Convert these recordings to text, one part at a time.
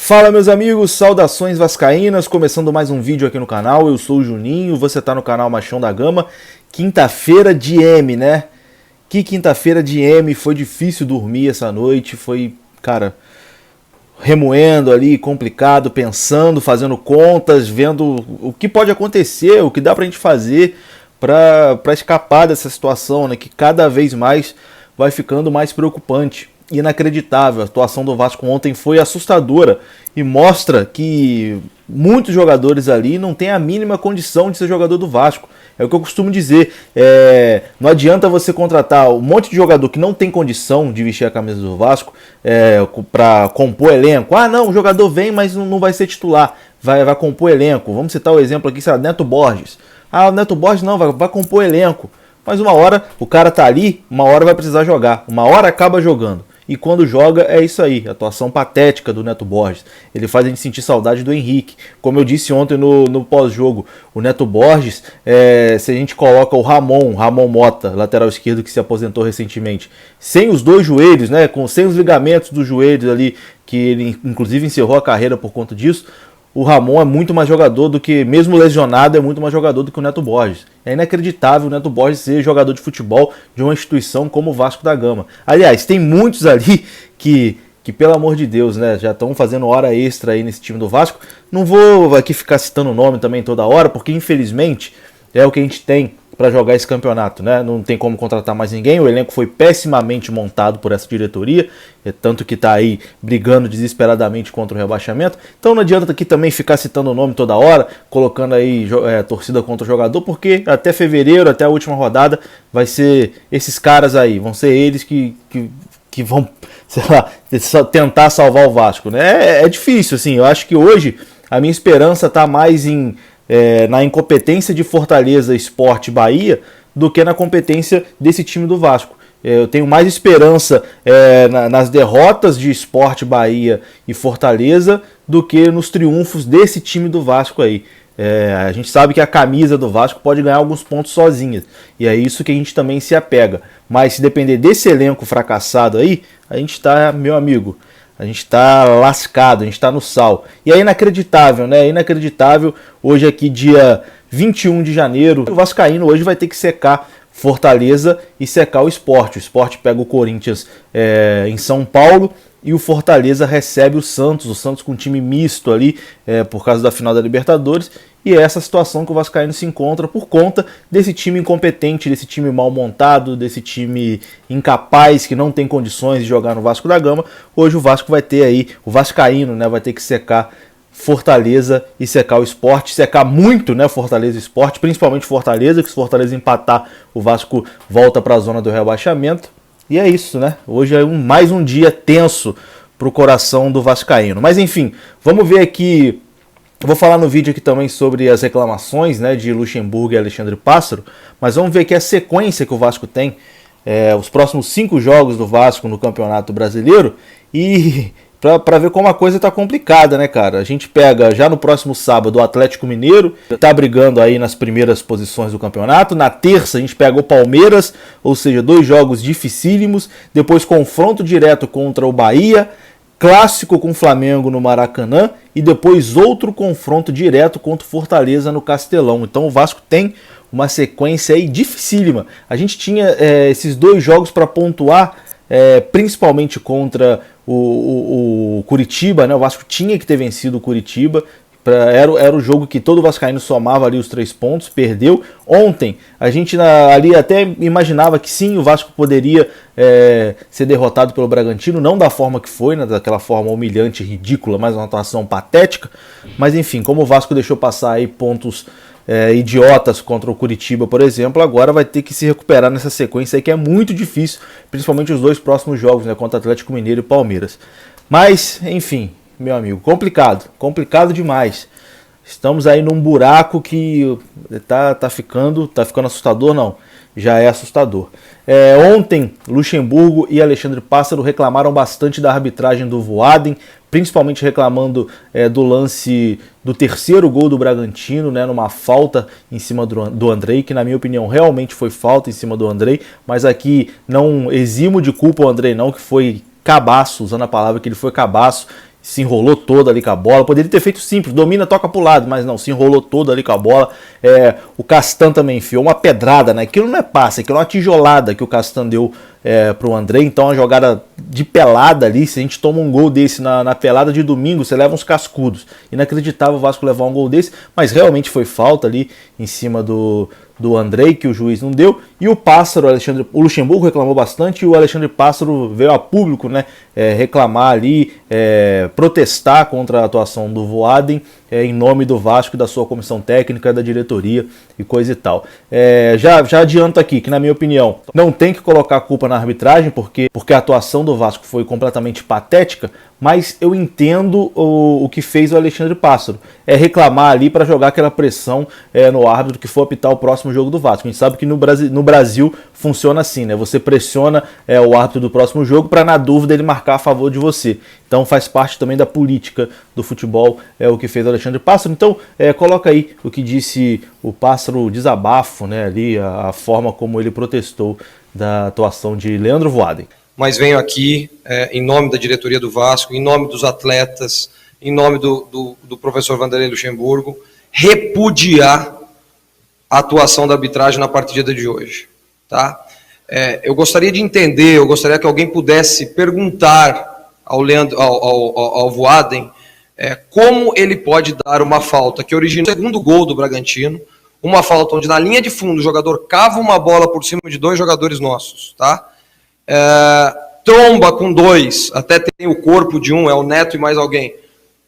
Fala meus amigos, saudações vascaínas, começando mais um vídeo aqui no canal, eu sou o Juninho, você tá no canal Machão da Gama. Quinta-feira de M, né? Que quinta-feira de M, foi difícil dormir essa noite, foi, cara, remoendo ali, complicado, pensando, fazendo contas, vendo o que pode acontecer, o que dá pra gente fazer pra escapar dessa situação, né? Que cada vez mais vai ficando mais preocupante. Inacreditável, a atuação do Vasco ontem foi assustadora e mostra que muitos jogadores ali não têm a mínima condição de ser jogador do Vasco. É o que eu costumo dizer, não adianta você contratar um monte de jogador que não tem condição de vestir a camisa do Vasco para compor elenco. Ah não, o jogador vem, mas não vai ser titular, vai compor elenco. Vamos citar o exemplo aqui, sei lá, Neto Borges. Ah, o Neto Borges não, vai compor elenco. Mas uma hora o cara tá ali, uma hora vai precisar jogar, uma hora acaba jogando. E quando joga é isso aí, atuação patética do Neto Borges. Ele faz a gente sentir saudade do Henrique. Como eu disse ontem no pós-jogo, o Neto Borges, se a gente coloca o Ramon Mota, lateral esquerdo que se aposentou recentemente, sem os dois joelhos, né, sem os ligamentos dos joelhos ali, que ele inclusive encerrou a carreira por conta disso, o Ramon é muito mais jogador do que, mesmo lesionado, é muito mais jogador do que o Neto Borges. É inacreditável o Neto Borges ser jogador de futebol de uma instituição como o Vasco da Gama. Aliás, tem muitos ali que pelo amor de Deus, né, já estão fazendo hora extra aí nesse time do Vasco. Não vou aqui ficar citando o nome também toda hora, porque infelizmente é o que a gente tem para jogar esse campeonato, né? Não tem como contratar mais ninguém, o elenco foi pessimamente montado por essa diretoria, tanto que está aí brigando desesperadamente contra o rebaixamento. Então não adianta aqui também ficar citando o nome toda hora, colocando aí torcida contra o jogador, porque até fevereiro, até a última rodada, vai ser esses caras aí, vão ser eles que vão, sei lá, tentar salvar o Vasco, né? É difícil, assim, eu acho que hoje a minha esperança está mais na incompetência de Fortaleza, Sport e Bahia do que na competência desse time do Vasco. Eu tenho mais esperança nas derrotas de Sport, Bahia e Fortaleza do que nos triunfos desse time do Vasco aí. A gente sabe que a camisa do Vasco pode ganhar alguns pontos sozinha, e é isso que a gente também se apega. Mas se depender desse elenco fracassado aí, a gente tá, meu amigo, a gente tá lascado, a gente tá no sal. E é inacreditável, né? É inacreditável. Hoje aqui, dia 21 de janeiro, o Vascaíno hoje vai ter que secar Fortaleza e secar o Sport. O Sport pega o Corinthians em São Paulo e o Fortaleza recebe o Santos com um time misto ali por causa da final da Libertadores. E é essa situação que o Vascaíno se encontra por conta desse time incompetente, desse time mal montado, desse time incapaz, que não tem condições de jogar no Vasco da Gama. Hoje o Vasco vai ter aí, o Vascaíno, né, vai ter que secar Fortaleza e secar o Sport, secar muito, né, Fortaleza e Sport, principalmente Fortaleza, que se Fortaleza empatar, o Vasco volta para a zona do rebaixamento. E é isso, né? Hoje é mais um dia tenso para o coração do vascaíno. Mas enfim, vamos ver aqui. Eu vou falar no vídeo aqui também sobre as reclamações, né, de Luxemburgo e Alexandre Pássaro, mas vamos ver aqui a sequência que o Vasco tem, os próximos 5 jogos do Vasco no Campeonato Brasileiro, e para ver como a coisa tá complicada, né, cara? A gente pega já no próximo sábado o Atlético Mineiro, tá brigando aí nas primeiras posições do campeonato. Na terça a gente pega o Palmeiras, ou seja, 2 jogos dificílimos, depois confronto direto contra o Bahia, clássico com o Flamengo no Maracanã e depois outro confronto direto contra o Fortaleza no Castelão. Então o Vasco tem uma sequência aí dificílima. A gente tinha esses 2 jogos para pontuar, principalmente contra o Curitiba, né? O Vasco tinha que ter vencido o Curitiba. Era o jogo que todo vascaíno somava ali os 3 pontos, perdeu. Ontem a gente ali até imaginava que sim, o Vasco poderia ser derrotado pelo Bragantino, não da forma que foi, né, daquela forma humilhante, ridícula, mas uma atuação patética. Mas enfim, como o Vasco deixou passar aí pontos idiotas contra o Curitiba, por exemplo, agora vai ter que se recuperar nessa sequência aí que é muito difícil, principalmente os 2 próximos jogos, né, contra Atlético Mineiro e Palmeiras. Mas, enfim, meu amigo, complicado demais. Estamos aí num buraco que tá ficando assustador, não, já é assustador. Ontem, Luxemburgo e Alexandre Pássaro reclamaram bastante da arbitragem do Voaden, principalmente reclamando do lance do 3º gol do Bragantino, né, numa falta em cima do Andrei, que na minha opinião realmente foi falta em cima do Andrei, mas aqui não eximo de culpa o Andrei não, que foi cabaço, usando a palavra que ele foi cabaço, se enrolou toda ali com a bola. Poderia ter feito simples, domina, toca pro lado, mas não, se enrolou toda ali com a bola. O Castan também enfiou uma pedrada, né? Aquilo não é passe, aquilo é uma tijolada que o Castan deu pro André. Então uma jogada de pelada ali, se a gente toma um gol desse na pelada de domingo, você leva uns cascudos. Inacreditável o Vasco levar um gol desse, mas realmente foi falta ali em cima do Andrei, que o juiz não deu. E o Pássaro, o Luxemburgo reclamou bastante, e o Alexandre Pássaro veio a público, né, reclamar ali, protestar contra a atuação do Voaden, em nome do Vasco e da sua comissão técnica, da diretoria e coisa e tal. Já adianto aqui que, na minha opinião, não tem que colocar a culpa na arbitragem, porque a atuação do Vasco foi completamente patética, mas eu entendo o que fez o Alexandre Pássaro. É reclamar ali para jogar aquela pressão no árbitro que for apitar o próximo jogo do Vasco. A gente sabe que no Brasil funciona assim, né? Você pressiona o árbitro do próximo jogo para, na dúvida, ele marcar a favor de você. Então faz parte também da política do futebol o que fez o Alexandre Pássaro. Então coloca aí o que disse o Pássaro, desabafo, né, ali, a forma como ele protestou da atuação de Leandro Voaden. Mas venho aqui, em nome da diretoria do Vasco, em nome dos atletas, em nome do professor Vanderlei Luxemburgo, repudiar a atuação da arbitragem na partida de hoje. Tá? Eu gostaria de entender, eu gostaria que alguém pudesse perguntar ao Voaden como ele pode dar uma falta que origina o segundo gol do Bragantino, uma falta onde na linha de fundo o jogador cava uma bola por cima de dois jogadores nossos, tá? Tromba com dois, até tem o corpo de um, é o Neto e mais alguém,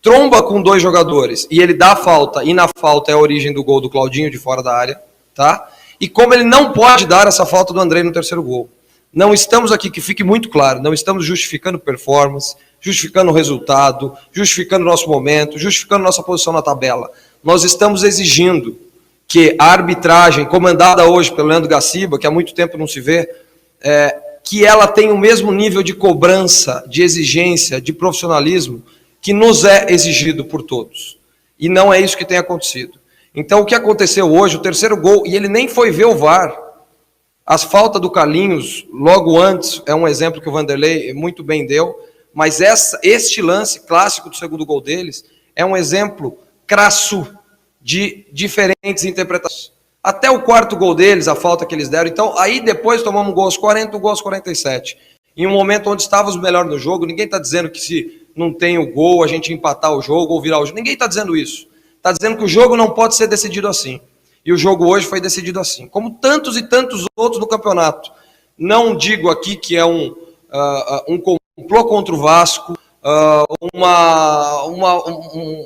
tromba com dois jogadores e ele dá a falta, e na falta é a origem do gol do Claudinho de fora da área, tá? E como ele não pode dar essa falta do Andrei no terceiro gol. Não estamos aqui, que fique muito claro, não estamos justificando performance, justificando o resultado, justificando o nosso momento, justificando nossa posição na tabela. Nós estamos exigindo que a arbitragem, comandada hoje pelo Leandro Gaciba, que há muito tempo não se vê, que ela tenha o mesmo nível de cobrança, de exigência, de profissionalismo que nos é exigido por todos. E não é isso que tem acontecido. Então o que aconteceu hoje, o terceiro gol, e ele nem foi ver o VAR, as faltas do Carlinhos, logo antes, é um exemplo que o Vanderlei muito bem deu, mas este lance clássico do segundo gol deles é um exemplo crasso de diferentes interpretações. Até o quarto gol deles, a falta que eles deram. Então, aí depois tomamos um gol aos 40, um gol aos 47. Em um momento onde estávamos melhor no jogo, ninguém está dizendo que se não tem o gol, a gente empatar o jogo ou virar o jogo. Ninguém está dizendo isso. Está dizendo que o jogo não pode ser decidido assim. E o jogo hoje foi decidido assim. Como tantos e tantos outros no campeonato. Não digo aqui que é um complô contra o Vasco,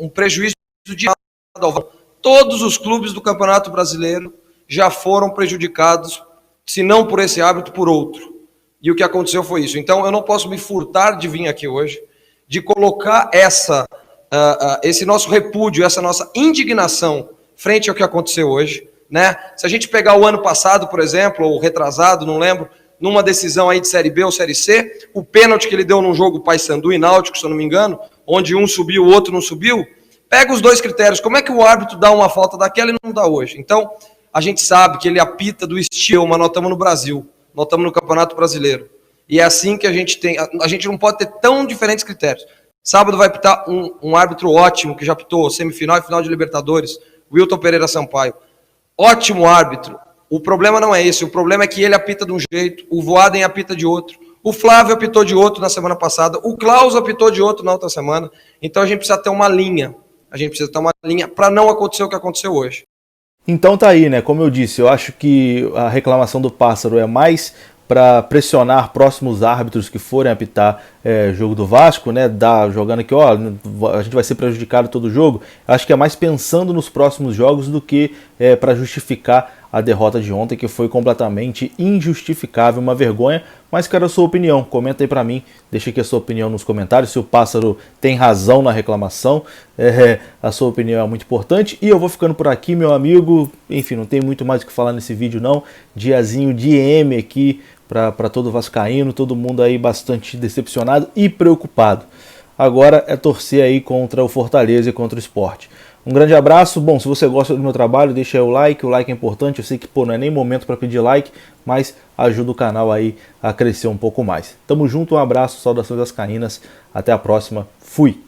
um prejuízo de nada ao Vasco. Todos os clubes do Campeonato Brasileiro já foram prejudicados, se não por esse árbitro, por outro. E o que aconteceu foi isso. Então eu não posso me furtar de vir aqui hoje, de colocar esse nosso repúdio, essa nossa indignação frente ao que aconteceu hoje, né? Se a gente pegar o ano passado, por exemplo, ou retrasado, não lembro, numa decisão aí de Série B ou Série C, o pênalti que ele deu num jogo Paysandu e Náutico, se eu não me engano, onde um subiu, o outro não subiu, pega os dois critérios, como é que o árbitro dá uma falta daquela e não dá hoje? Então, a gente sabe que ele apita do estilo, mas nós estamos no Brasil, nós estamos no Campeonato Brasileiro, e é assim que a gente tem, a gente não pode ter tão diferentes critérios. Sábado vai apitar um árbitro ótimo, que já apitou semifinal e final de Libertadores, Wilton Pereira Sampaio, ótimo árbitro. O problema não é esse, o problema é que ele apita de um jeito, o Voaden apita de outro, o Flávio apitou de outro na semana passada, o Klaus apitou de outro na outra semana, então a gente precisa ter uma linha, para não acontecer o que aconteceu hoje. Então tá aí, né, como eu disse, eu acho que a reclamação do Pássaro é mais para pressionar próximos árbitros que forem apitar jogo do Vasco, né, jogando aqui, ó, a gente vai ser prejudicado todo jogo. Acho que é mais pensando nos próximos jogos do que para justificar a derrota de ontem, que foi completamente injustificável, uma vergonha. Mas quero a sua opinião, comenta aí pra mim, deixa aqui a sua opinião nos comentários, se o Pássaro tem razão na reclamação, a sua opinião é muito importante. E eu vou ficando por aqui, meu amigo, enfim, não tem muito mais o que falar nesse vídeo não, diazinho de M aqui para todo vascaíno, todo mundo aí bastante decepcionado e preocupado. Agora é torcer aí contra o Fortaleza e contra o Sport. Um grande abraço. Bom, se você gosta do meu trabalho, deixa aí o like é importante. Eu sei que não é nem momento para pedir like, mas ajuda o canal aí a crescer um pouco mais. Tamo junto, um abraço, saudações vascaínas, até a próxima, fui!